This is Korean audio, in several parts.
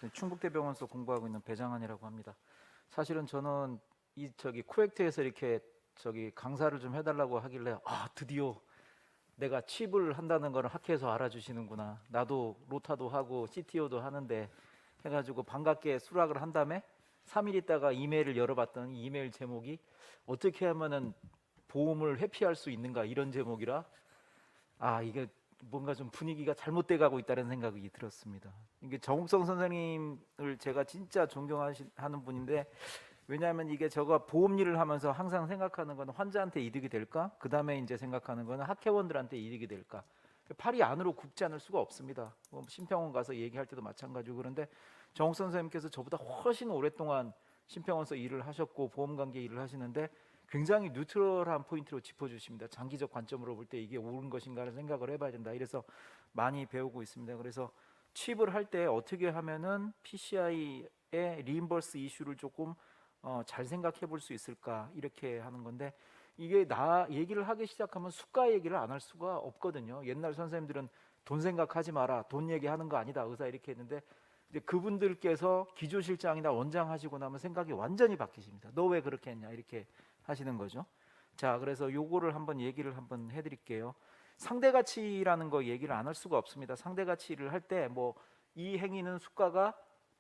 충북대병원에서 공부하고 있는 배장환이라고 합니다. 사실은 저는 쿠웨이트에서 이렇게 강사를 좀 해달라고 하길래 드디어 내가 칩을 한다는 거를 학회에서 알아주시는구나. 나도 로타도 하고 CTO도 하는데 해가지고 반갑게 수락을 한 다음에 3일 있다가 이메일을 열어봤더니 이메일 제목이 어떻게 하면은 보험을 회피할 수 있는가 이런 제목이라 이게 뭔가 좀 분위기가 잘못돼 가고 있다는 생각이 들었습니다. 이게 정욱성 선생님을 제가 진짜 존경하는 분인데, 왜냐하면 이게 제가 보험 일을 하면서 항상 생각하는 건 환자한테 이득이 될까? 그 다음에 이제 생각하는 건 학회원들한테 이득이 될까? 팔이 안으로 굽지 않을 수가 없습니다. 심평원 가서 얘기할 때도 마찬가지고. 그런데 정욱성 선생님께서 저보다 훨씬 오랫동안 심평원에서 일을 하셨고 보험관계 일을 하시는데 굉장히 뉴트럴한 포인트로 짚어주십니다. 장기적 관점으로 볼 때 이게 옳은 것인가를 생각을 해봐야 된다. 이래서 많이 배우고 있습니다. 그래서 칩을 할 때 어떻게 하면은 PCI의 리임버스 이슈를 조금 잘 생각해 볼 수 있을까, 이렇게 하는 건데, 이게 나 얘기를 하기 시작하면 수가 얘기를 안 할 수가 없거든요. 옛날 선생님들은 돈 생각하지 마라, 돈 얘기하는 거 아니다, 의사 이렇게 했는데, 이제 그분들께서 기조실장이나 원장 하시고 나면 생각이 완전히 바뀌십니다. 너 왜 그렇게 했냐 이렇게 하시는 거죠. 자, 그래서 요거를 얘기를 해드릴게요. 상대가치라는 거 얘기를 안 할 수가 없습니다. 상대가치를 할 때 이 행위는 수가가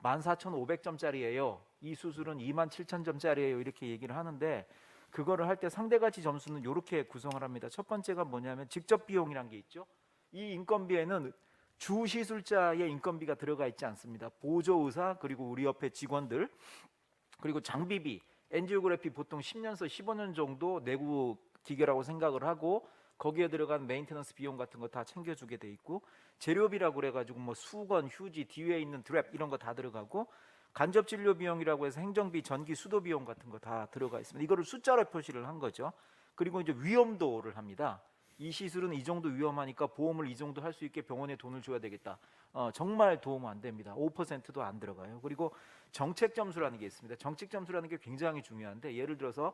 14,500점짜리예요. 이 수술은 27,000점짜리예요. 이렇게 얘기를 하는데, 그거를 할 때 상대가치 점수는 이렇게 구성을 합니다. 첫 번째가 뭐냐면 직접 비용이란 게 있죠. 이 인건비에는 주 시술자의 인건비가 들어가 있지 않습니다. 보조 의사, 그리고 우리 옆에 직원들, 그리고 장비비, 엔지오그래피 보통 10년에서 15년 정도 내구 기계라고 생각을 하고, 거기에 들어간 메인테넌스 비용 같은 거 다 챙겨주게 돼 있고, 재료비라고 그래가지고 수건, 휴지, 뒤에 있는 드랩 이런 거 다 들어가고, 간접 진료 비용이라고 해서 행정비, 전기, 수도 비용 같은 거 다 들어가 있습니다. 이거를 숫자로 표시를 한 거죠. 그리고 이제 위험도를 합니다. 이 시술은 이 정도 위험하니까 보험을 이 정도 할 수 있게 병원에 돈을 줘야 되겠다. 정말 도움 안 됩니다. 5%도 안 들어가요. 그리고 정책 점수라는 게 있습니다. 정책 점수라는 게 굉장히 중요한데, 예를 들어서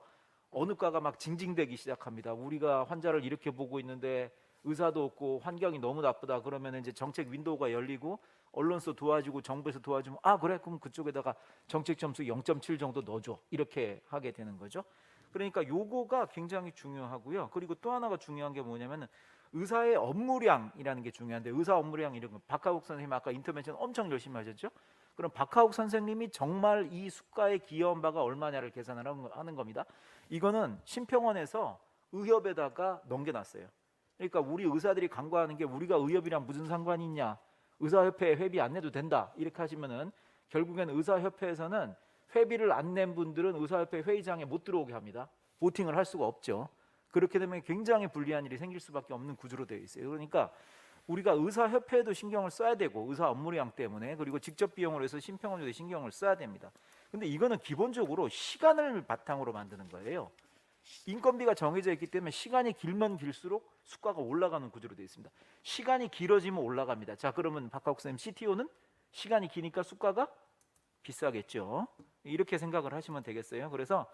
어느 과가 막 징징대기 시작합니다. 우리가 환자를 이렇게 보고 있는데 의사도 없고 환경이 너무 나쁘다. 그러면 이제 정책 윈도우가 열리고 언론에서 도와주고 정부에서 도와주면 그래, 그럼 그쪽에다가 정책 점수 0.7 정도 넣어줘, 이렇게 하게 되는 거죠. 그러니까 요거가 굉장히 중요하고요. 그리고 또 하나가 중요한 게 뭐냐면 의사의 업무량이라는 게 중요한데, 의사 업무량 이런 거 박하욱 선생님 아까 인터벤션 엄청 열심히 하셨죠. 그럼 박하욱 선생님이 정말 이 수가에 기여한 바가 얼마냐를 계산을 하는 겁니다. 이거는 심평원에서 의협에다가 넘겨놨어요. 그러니까 우리 의사들이 간과하는 게, 우리가 의협이랑 무슨 상관이 있냐, 의사협회에 회비 안 내도 된다 이렇게 하시면은 결국엔 의사협회에서는 회비를 안 낸 분들은 의사협회 회의장에 못 들어오게 합니다. 보팅을 할 수가 없죠. 그렇게 되면 굉장히 불리한 일이 생길 수밖에 없는 구조로 되어 있어요. 그러니까 우리가 의사협회에도 신경을 써야 되고, 의사 업무량 때문에, 그리고 직접 비용으로 해서 심평원에도 신경을 써야 됩니다. 근데 이거는 기본적으로 시간을 바탕으로 만드는 거예요. 인건비가 정해져 있기 때문에 시간이 길면 길수록 수가가 올라가는 구조로 되어 있습니다. 시간이 길어지면 올라갑니다. 자, 그러면 박하욱 선생님, CTO는 시간이 기니까 수가가 비싸겠죠. 이렇게 생각을 하시면 되겠어요. 그래서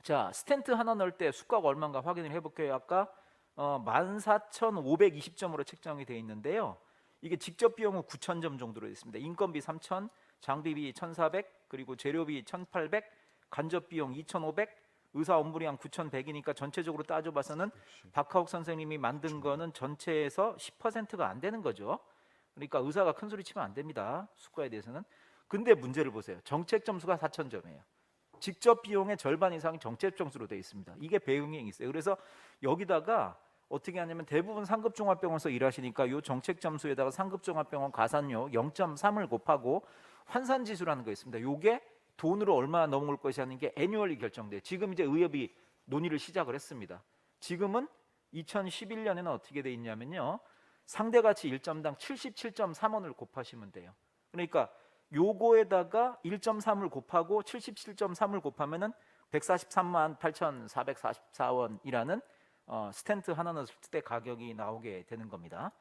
자, 스텐트 하나 넣을 때 수가가 얼마인가 확인을 해볼게요. 아까 14,520점으로 책정이 되어 있는데요. 이게 직접 비용은 9,000점 정도로 있습니다. 인건비 3,000, 장비비 1,400, 그리고 재료비 1,800, 간접 비용 2,500, 의사 업무량 9,100이니까 전체적으로 따져봐서는 박하욱 선생님이 만든 거는 전체에서 10%가 안 되는 거죠. 그러니까 의사가 큰 소리 치면 안 됩니다. 수가에 대해서는. 근데 문제를 보세요. 정책 점수가 4,000점이에요. 직접 비용의 절반 이상이 정책 점수로 되어 있습니다. 이게 배응이 있어요. 그래서 여기다가 어떻게 하냐면, 대부분 상급종합병원에서 일하시니까 이 정책 점수에다가 상급종합병원 가산료 0.3을 곱하고 환산지수라는 거 있습니다. 이게 돈으로 얼마나 넘어올 것이 하는 게 애뉴얼리 결정돼요. 지금 이제 의협이 논의를 시작을 했습니다. 지금은 2011년에는 어떻게 돼 있냐면요, 상대가치 1점당 77.3원을 곱하시면 돼요. 그러니까 요거에다가 1.3을 곱하고 77.3을 곱하면은 143만 8,444원이라는 스텐트 하나 넣었을 때 가격이 나오게 되는 겁니다.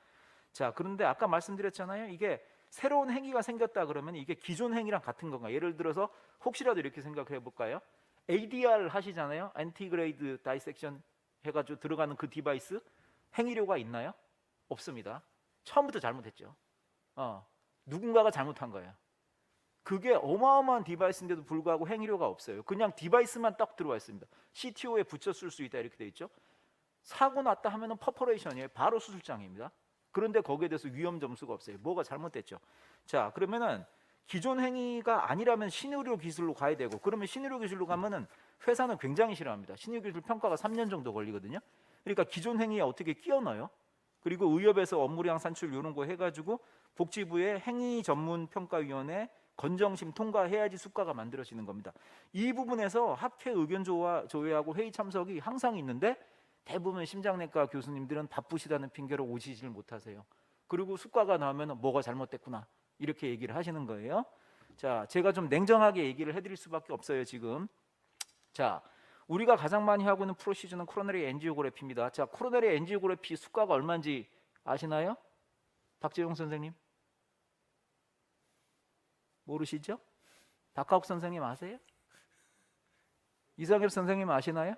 자, 그런데 아까 말씀드렸잖아요. 이게 새로운 행위가 생겼다 그러면 이게 기존 행위랑 같은 건가? 예를 들어서 혹시라도 이렇게 생각해 볼까요? ADR 하시잖아요. 안티그레이드 다이섹션 해가지고 들어가는 그 디바이스, 행위료가 있나요? 없습니다. 처음부터 잘못했죠. 누군가가 잘못한 거예요. 그게 어마어마한 디바이스인데도 불구하고 행위료가 없어요. 그냥 디바이스만 딱 들어와 있습니다. CTO에 붙여 쓸 수 있다 이렇게 돼 있죠. 사고 났다 하면은 퍼포레이션이에요. 바로 수술장입니다. 그런데 거기에 대해서 위험 점수가 없어요. 뭐가 잘못됐죠? 자, 그러면은 기존 행위가 아니라면 신의료 기술로 가야 되고, 그러면 신의료 기술로 가면은 회사는 굉장히 싫어합니다. 신의료 기술 평가가 3년 정도 걸리거든요. 그러니까 기존 행위에 어떻게 끼워 넣어요? 그리고 의협에서 업무량 산출 이런 거 해가지고 복지부의 행위 전문 평가위원회 건정심 통과해야지 수가가 만들어지는 겁니다. 이 부분에서 학회 의견 조회하고 회의 참석이 항상 있는데 대부분 심장내과 교수님들은 바쁘시다는 핑계로 오시질 못하세요. 그리고 수가가 나오면 뭐가 잘못됐구나 이렇게 얘기를 하시는 거예요. 자, 제가 좀 냉정하게 얘기를 해드릴 수밖에 없어요 지금. 자, 우리가 가장 많이 하고 있는 프로시저는 코로너리 엔지오그래피입니다. 자, 코로너리 엔지오그래피 수가가 얼마인지 아시나요? 박재용 선생님? 모르시죠? 박하욱 선생님 아세요? 이상엽 선생님 아시나요?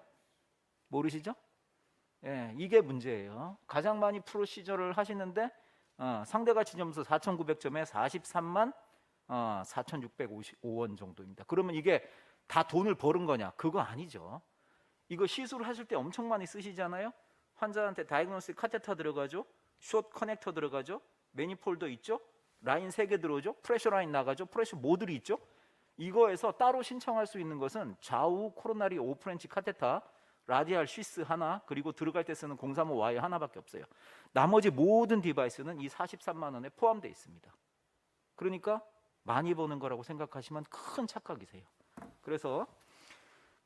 모르시죠? 예, 이게 문제예요. 가장 많이 프로시저를 하시는데 상대가 지점수 4,900점에 43만 4,655원 정도입니다. 그러면 이게 다 돈을 버는 거냐? 그거 아니죠. 이거 시술을 하실 때 엄청 많이 쓰시잖아요. 환자한테 다이그노스틱 카테터 들어가죠. 숏 커넥터 들어가죠. 매니폴더 있죠. 라인 3개 들어오죠. 프레셔 라인 나가죠. 프레셔 모듈이 있죠. 이거에서 따로 신청할 수 있는 것은 좌우 코로나리 오프렌치 카테터, 라디알 쉬스 하나, 그리고 들어갈 때 쓰는 035 와이어 하나밖에 없어요. 나머지 모든 디바이스는 이 43만 원에 포함되어 있습니다. 그러니까 많이 버는 거라고 생각하시면 큰 착각이세요. 그래서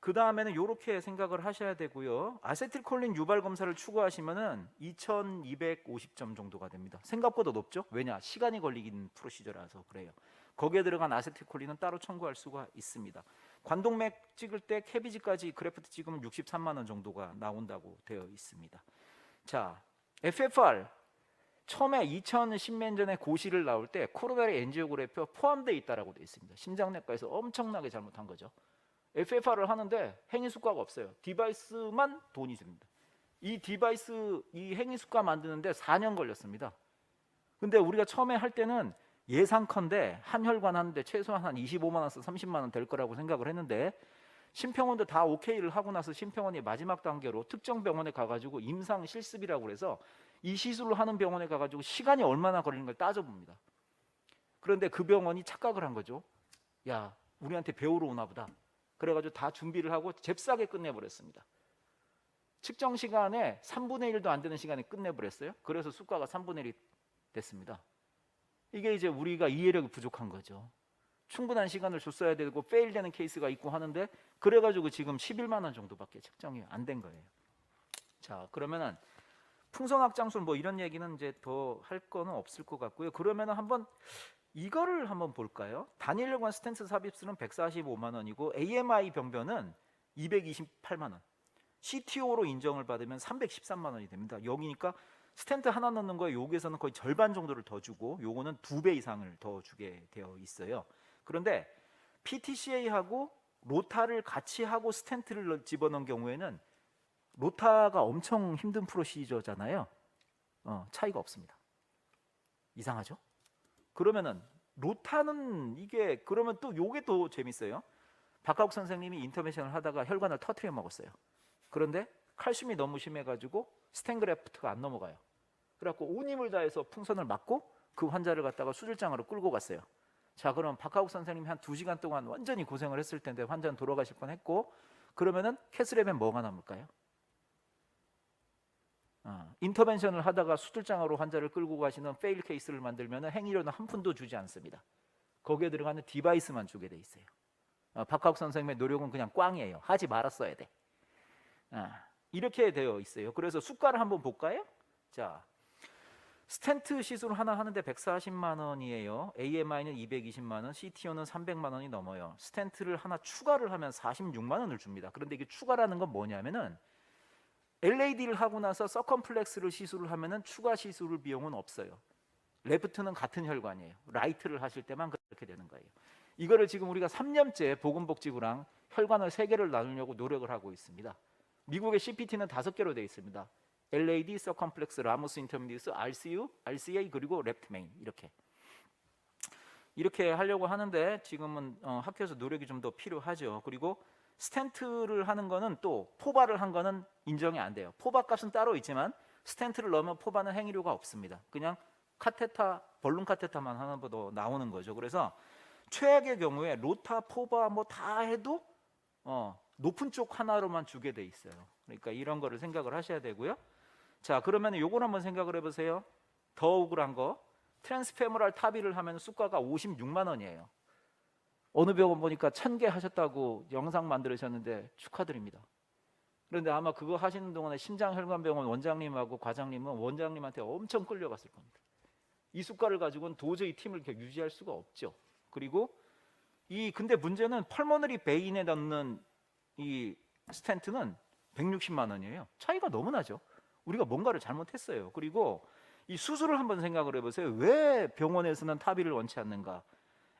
그 다음에는 이렇게 생각을 하셔야 되고요. 아세틸콜린 유발 검사를 추구하시면은 2,250점 정도가 됩니다. 생각보다 높죠? 왜냐? 시간이 걸리긴 프로시저라서 그래요. 거기에 들어간 아세틸콜린은 따로 청구할 수가 있습니다. 관동맥 찍을 때 캐비지까지 그래프트 찍으면 63만 원 정도가 나온다고 되어 있습니다. 자, FFR 처음에 2010년 전에 고시를 나올 때 코로나리 엔지오그래피가 포함되어 있다라고 되어 있습니다. 심장내과에서 엄청나게 잘못한 거죠. FFR을 하는데 행위 수가가 없어요. 디바이스만 돈이 듭니다. 이 디바이스 이 행위 수가 만드는데 4년 걸렸습니다. 근데 우리가 처음에 할 때는 예상컨대 한 혈관 하는데 최소한 한 25만 원에서 30만 원 될 거라고 생각을 했는데 심평원도 다 오케이를 하고 나서 심평원이 마지막 단계로 특정 병원에 가가지고 임상 실습이라고 그래서 이 시술을 하는 병원에 가가지고 시간이 얼마나 걸리는 걸 따져봅니다. 그런데 그 병원이 착각을 한 거죠. 야, 우리한테 배우러 오나 보다. 그래가지고 다 준비를 하고 잽싸게 끝내버렸습니다. 측정 시간에 3분의 1도 안 되는 시간에 끝내버렸어요. 그래서 수가가 3분의 1이 됐습니다. 이게 이제 우리가 이해력이 부족한 거죠. 충분한 시간을 줬어야 되고 페일되는 케이스가 있고 하는데 그래가지고 지금 11만 원 정도밖에 측정이 안 된 거예요. 자, 그러면은 풍성학장술 뭐 이런 얘기는 이제 더 할 거는 없을 것 같고요. 그러면은 한번 이거를 한번 볼까요? 단일혈관 스텐트 삽입술은 145만 원이고 AMI 병변은 228만 원. CTO로 인정을 받으면 313만 원이 됩니다. 여기니까 스텐트 하나 넣는 거에 여기에서는 거의 절반 정도를 더 주고 요거는 2배 이상을 더 주게 되어 있어요. 그런데 PTCA하고 로타를 같이 하고 스텐트를 집어넣은 경우에는 로타가 엄청 힘든 프로시저잖아요. 차이가 없습니다. 이상하죠? 그러면은 로타는 이게 그러면 또 요게 더 재밌어요. 박하욱 선생님이 인터벤션을 하다가 혈관을 터트려 먹었어요. 그런데 칼슘이 너무 심해가지고 스텐그래프트가 안 넘어가요. 그래갖고 온 힘을 다해서 풍선을 맞고 그 환자를 갖다가 수술장으로 끌고 갔어요. 자, 그럼 박하욱 선생님이 한 2시간 동안 완전히 고생을 했을 텐데 환자는 돌아가실 뻔했고 그러면은 캐스랩엔 뭐가 남을까요? 인터벤션을 하다가 수술장으로 환자를 끌고 가시는 페일 케이스를 만들면 행위료는 한 푼도 주지 않습니다. 거기에 들어가는 디바이스만 주게 돼 있어요. 박하욱 선생님의 노력은 그냥 꽝이에요. 하지 말았어야 돼. 이렇게 되어 있어요. 그래서 수가를 한번 볼까요? 자, 스텐트 시술 하나 하는데 140만 원이에요. AMI는 220만 원, CTO는 300만 원이 넘어요. 스텐트를 하나 추가를 하면 46만 원을 줍니다. 그런데 이게 추가라는 건 뭐냐면은 LAD를 하고 나서 서컴플렉스를 시술을 하면은 추가 시술 비용은 없어요. 레프트는 같은 혈관이에요. 라이트를 하실 때만 그렇게 되는 거예요. 이거를 지금 우리가 3년째 보건복지부랑 혈관을 3개를 나누려고 노력을 하고 있습니다. 미국의 CPT는 5개로 되어 있습니다. LAD, 서컴플렉스, 라모스 인터미디스, RCU, RCA 그리고 랩트 메인 이렇게. 이렇게 하려고 하는데 지금은 학교에서 노력이 좀 더 필요하죠. 그리고 스텐트를 하는 거는 또 포바를 한 거는 인정이 안 돼요. 포바 값은 따로 있지만 스텐트를 넣으면 포바는 행위료가 없습니다. 그냥 카테타, 벌룬 카테타만 하나 더 나오는 거죠. 그래서 최악의 경우에 로타, 포바 뭐 다 해도 높은 쪽 하나로만 주게 돼 있어요. 그러니까 이런 거를 생각을 하셔야 되고요. 자, 그러면 요걸 한번 생각을 해보세요. 더 억울한 거, 트랜스페모랄 타비를 하면 수가가 56만 원이에요. 어느 병원 보니까 1000개 하셨다고 영상 만들으셨는데 축하드립니다. 그런데 아마 그거 하시는 동안에 심장혈관병원 원장님하고 과장님은 원장님한테 엄청 끌려갔을 겁니다. 이 수가를 가지고는 도저히 팀을 이렇게 유지할 수가 없죠. 그리고 근데 문제는 펄머너리 베인에 넣는 이 스텐트는 160만 원이에요. 차이가 너무 나죠. 우리가 뭔가를 잘못했어요. 그리고 이 수술을 한번 생각을 해보세요. 왜 병원에서는 타비를 원치 않는가?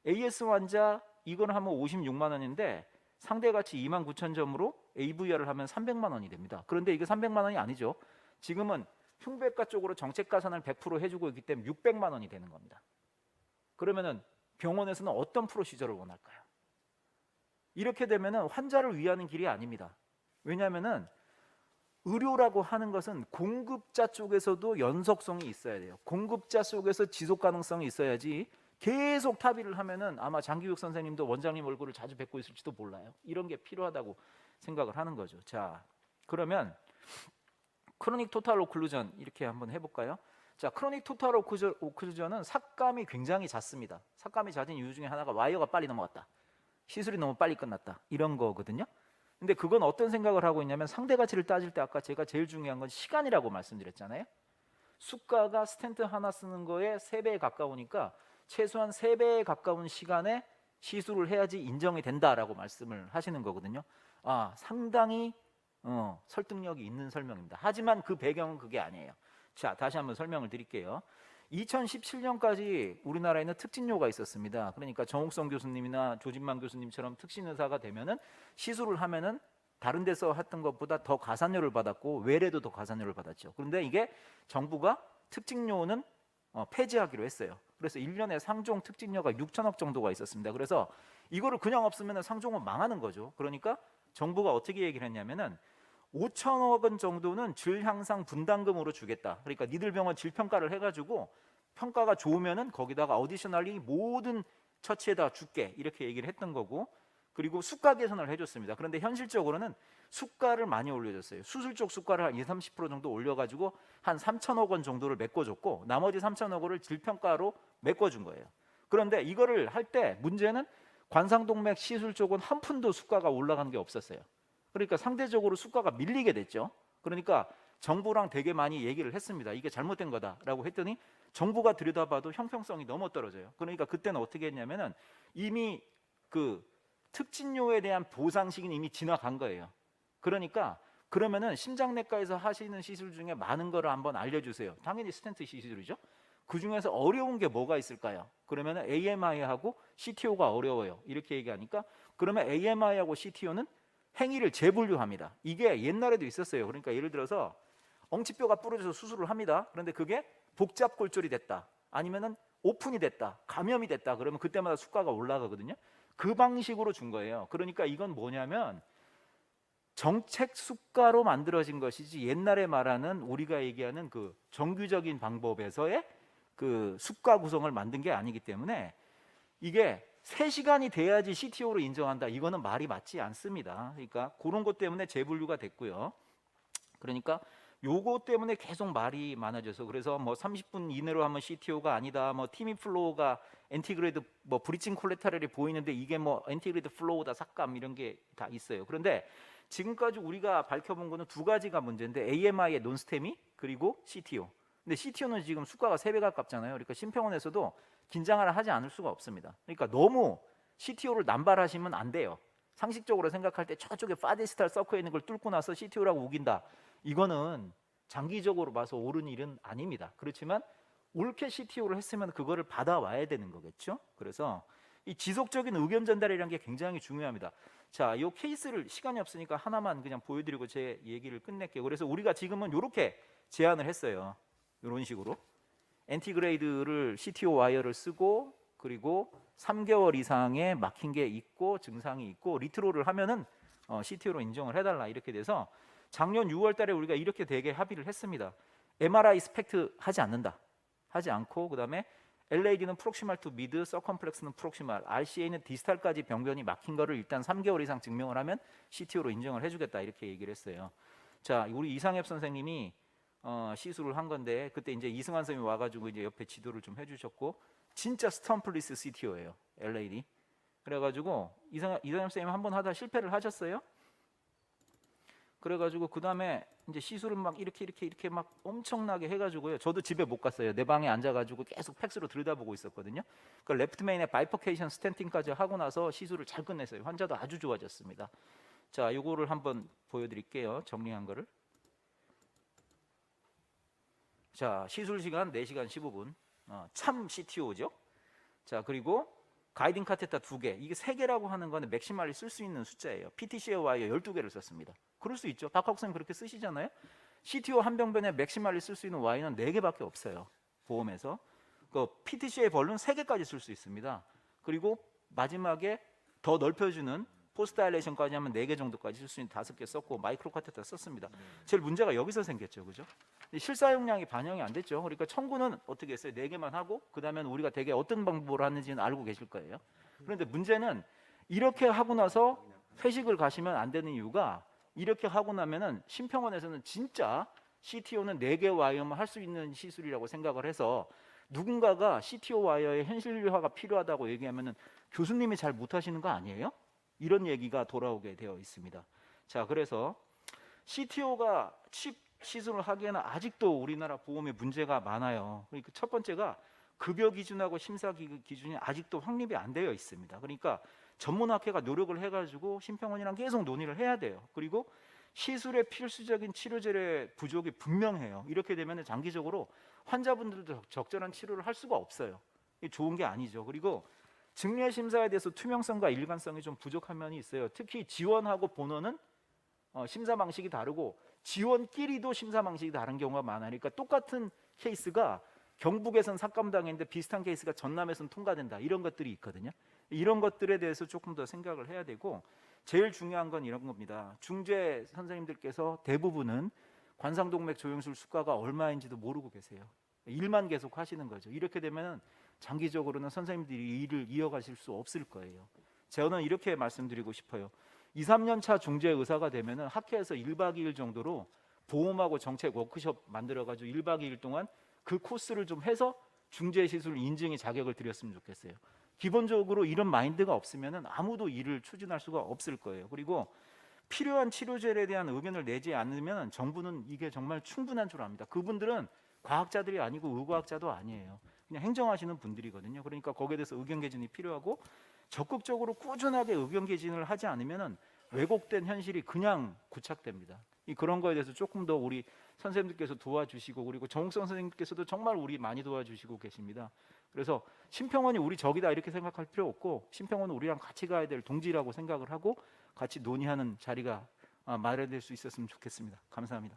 AS 환자 이걸 하면 56만 원인데 상대가치 29,000점으로 AVR을 하면 300만 원이 됩니다. 그런데 이게 300만 원이 아니죠. 지금은 흉배과 쪽으로 정책 가산을 100% 해주고 있기 때문에 600만 원이 되는 겁니다. 그러면은 병원에서는 어떤 프로시저를 원할까요? 이렇게 되면은 환자를 위하는 길이 아닙니다. 왜냐하면은 의료라고 하는 것은 공급자 쪽에서도 연속성이 있어야 돼요. 공급자 속에서 지속 가능성이 있어야지 계속 타비를 하면은 아마 장기욱 선생님도 원장님 얼굴을 자주 뵙고 있을지도 몰라요. 이런 게 필요하다고 생각을 하는 거죠. 자, 그러면 크로닉 토탈 오클루전 이렇게 한번 해볼까요? 자, 크로닉 토탈 오클루전은 삭감이 굉장히 잦습니다. 삭감이 잦은 이유 중에 하나가 와이어가 빨리 넘어갔다, 시술이 너무 빨리 끝났다, 이런 거거든요. 근데 그건 어떤 생각을 하고 있냐면 상대 가치를 따질 때 아까 제가 제일 중요한 건 시간이라고 말씀드렸잖아요. 수가가 스텐트 하나 쓰는 거에 3배에 가까우니까 최소한 3배에 가까운 시간에 시술을 해야지 인정이 된다라고 말씀을 하시는 거거든요. 상당히 설득력이 있는 설명입니다. 하지만 그 배경은 그게 아니에요. 자, 다시 한번 설명을 드릴게요. 2017년까지 우리나라에는 특진료가 있었습니다. 그러니까 정옥성 교수님이나 조진만 교수님처럼 특신의사가 되면은 시술을 하면은 다른 데서 했던 것보다 더 가산료를 받았고 외래도 더 가산료를 받았죠. 그런데 이게 정부가 특진료는 폐지하기로 했어요. 그래서 1년에 상종 특진료가 6천억 정도가 있었습니다. 그래서 이거를 그냥 없으면 상종은 망하는 거죠. 그러니까 정부가 어떻게 얘기를 했냐면은 5천억 원 정도는 질 향상 분담금으로 주겠다. 그러니까 니들 병원 질 평가를 해가지고 평가가 좋으면은 거기다가 어디셔널리 모든 처치에다 줄게, 이렇게 얘기를 했던 거고, 그리고 수가 개선을 해줬습니다. 그런데 현실적으로는 수가를 많이 올려줬어요. 수술 쪽 수가를 한 20-30% 정도 올려가지고 한 3천억 원 정도를 메꿔줬고 나머지 3천억 원을 질평가로 메꿔준 거예요. 그런데 이거를 할 때 문제는 관상동맥 시술 쪽은 한 푼도 수가가 올라간 게 없었어요. 그러니까 상대적으로 수가가 밀리게 됐죠. 그러니까 정부랑 되게 많이 얘기를 했습니다. 이게 잘못된 거다라고 했더니 정부가 들여다봐도 형평성이 너무 떨어져요. 그러니까 그때는 어떻게 했냐면은 이미 그 특진료에 대한 보상 시기는 이미 지나간 거예요. 그러니까 그러면은 심장내과에서 하시는 시술 중에 많은 거를 한번 알려주세요. 당연히 스텐트 시술이죠. 그 중에서 어려운 게 뭐가 있을까요? 그러면은 AMI하고 CTO가 어려워요. 이렇게 얘기하니까 그러면 AMI하고 CTO는 행위를 재분류합니다. 이게 옛날에도 있었어요. 그러니까 예를 들어서 엉치뼈가 부러져서 수술을 합니다. 그런데 그게 복잡골절이 됐다, 아니면은 오픈이 됐다, 감염이 됐다, 그러면 그때마다 수가가 올라가거든요. 그 방식으로 준 거예요. 그러니까 이건 뭐냐면 정책 수가로 만들어진 것이지 옛날에 말하는 우리가 얘기하는 그 정규적인 방법에서의 그 수가 구성을 만든 게 아니기 때문에 이게 3시간이 돼야지 CTO로 인정한다, 이거는 말이 맞지 않습니다. 그러니까 그런 것 때문에 재분류가 됐고요. 그러니까 요거 때문에 계속 말이 많아져서, 그래서 뭐 30분 이내로 하면 CTO가 아니다, 뭐 티미 플로우가 엔티그레이드 뭐 브리칭 콜레테럴이 보이는데 이게 뭐 엔티그레이드 플로우다, 삭감, 이런 게 다 있어요. 그런데 지금까지 우리가 밝혀본 거는 2가지가 문제인데 AMI의 논스테미 그리고 CTO. 근데 CTO는 지금 수가가 3배 가깝잖아요. 그러니까 심평원에서도 긴장을 하지 않을 수가 없습니다. 그러니까 너무 CTO를 남발하시면 안 돼요. 상식적으로 생각할 때 저쪽에 파디스탈 서커에 있는 걸 뚫고 나서 CTO라고 우긴다, 이거는 장기적으로 봐서 옳은 일은 아닙니다. 그렇지만 옳게 CTO를 했으면 그거를 받아와야 되는 거겠죠. 그래서 이 지속적인 의견 전달이라는 게 굉장히 중요합니다. 자, 이 케이스를 시간이 없으니까 하나만 그냥 보여드리고 제 얘기를 끝낼게요. 그래서 우리가 지금은 이렇게 제안을 했어요. 이런 식으로 엔티그레이드를 CTO 와이어를 쓰고 그리고 3개월 이상의 막힌 게 있고 증상이 있고 리트로를 하면은 CTO로 인정을 해달라 이렇게 돼서 작년 6월달에 우리가 이렇게 되게 합의를 했습니다. MRI 스펙트 하지 않는다. 하지 않고 그다음에 LAD는 프록시말 투 미드, 서컴플렉스는 프록시말, RCA는 디스탈까지 병변이 막힌 거를 일단 3개월 이상 증명을 하면 CTO로 인정을 해주겠다 이렇게 얘기를 했어요. 자, 우리 이상엽 선생님이 시술을 한 건데 그때 이제 이승환 선생님이 와가지고 이제 옆에 지도를 좀 해주셨고 진짜 스톰플리스 CTO예요, LAD. 그래가지고 이상엽 선생님 한 번 하다 실패를 하셨어요. 그래가지고 그 다음에 이제 시술을 막 이렇게 막 엄청나게 해가지고요. 저도 집에 못 갔어요. 내 방에 앉아가지고 계속 팩스로 들여다보고 있었거든요. 그 레프트 메인에 바이퍼케이션 스텐팅까지 하고 나서 시술을 잘 끝냈어요. 환자도 아주 좋아졌습니다. 자, 요거를 한번 보여드릴게요. 정리한 거를. 자, 시술 시간 4시간 15분. 참 CTO죠. 자, 그리고 가이딩 카테터 2개. 이게 3개라고 하는 거는 맥시말리 쓸 수 있는 숫자예요. PTCA 와이어 12개를 썼습니다. 그럴 수 있죠. 박학국 선생님 그렇게 쓰시잖아요. CTO 한 병변에 맥시말리 쓸 수 있는 와이어는 4개밖에 없어요. 보험에서. 그 PTCA 벌룬 3개까지 쓸 수 있습니다. 그리고 마지막에 더 넓혀주는 포스트 다일레이션까지 하면 4개 정도까지 쓸 수 있는 5개 썼고 마이크로 카테터 썼습니다. 제일 문제가 여기서 생겼죠. 그죠? 실사용량이 반영이 안 됐죠. 그러니까 청구는 어떻게 했어요? 4개만 하고 그 다음에는 우리가 되게 어떤 방법으로 하는지는 알고 계실 거예요. 그런데 문제는 이렇게 하고 나서 회식을 가시면 안 되는 이유가 이렇게 하고 나면은 심평원에서는 진짜 CTO는 4개 와이어만 할 수 있는 시술이라고 생각을 해서 누군가가 CTO 와이어의 현실화가 필요하다고 얘기하면은 교수님이 잘 못하시는 거 아니에요? 이런 얘기가 돌아오게 되어 있습니다. 자, 그래서 CTO가 칩 시술을 하기에는 아직도 우리나라 보험에 문제가 많아요. 그러니까 첫 번째가 급여 기준하고 심사 기준이 아직도 확립이 안 되어 있습니다. 그러니까 전문학회가 노력을 해가지고 심평원이랑 계속 논의를 해야 돼요. 그리고 시술의 필수적인 치료제의 부족이 분명해요. 이렇게 되면 장기적으로 환자분들도 적절한 치료를 할 수가 없어요. 이게 좋은 게 아니죠. 그리고 증례 심사에 대해서 투명성과 일관성이 좀 부족한 면이 있어요. 특히 지원하고 본원은 심사 방식이 다르고 지원끼리도 심사 방식이 다른 경우가 많으니까 그러니까 똑같은 케이스가 경북에선 삭감당했는데 비슷한 케이스가 전남에선 통과된다 이런 것들이 있거든요. 이런 것들에 대해서 조금 더 생각을 해야 되고 제일 중요한 건 이런 겁니다. 중재 선생님들께서 대부분은 관상동맥 조영술 수가가 얼마인지도 모르고 계세요. 일만 계속 하시는 거죠. 이렇게 되면 장기적으로는 선생님들이 일을 이어가실 수 없을 거예요. 저는 이렇게 말씀드리고 싶어요. 2, 3년 차 중재 의사가 되면은 학회에서 1박 2일 정도로 보험하고 정책 워크숍 만들어가지고 1박 2일 동안 그 코스를 좀 해서 중재 시술 인증의 자격을 드렸으면 좋겠어요. 기본적으로 이런 마인드가 없으면은 아무도 일을 추진할 수가 없을 거예요. 그리고 필요한 치료제에 대한 의견을 내지 않으면 정부는 이게 정말 충분한 줄 압니다. 그분들은 과학자들이 아니고 의과학자도 아니에요. 그냥 행정하시는 분들이거든요. 그러니까 거기에 대해서 의견 개진이 필요하고 적극적으로 꾸준하게 의견 개진을 하지 않으면 왜곡된 현실이 그냥 구착됩니다. 그런 거에 대해서 조금 더 우리 선생님들께서 도와주시고 그리고 정욱성 선생님께서도 정말 우리 많이 도와주시고 계십니다. 그래서 심평원이 우리 적이다 이렇게 생각할 필요 없고 심평원은 우리랑 같이 가야 될 동지라고 생각을 하고 같이 논의하는 자리가 마련될 수 있었으면 좋겠습니다. 감사합니다.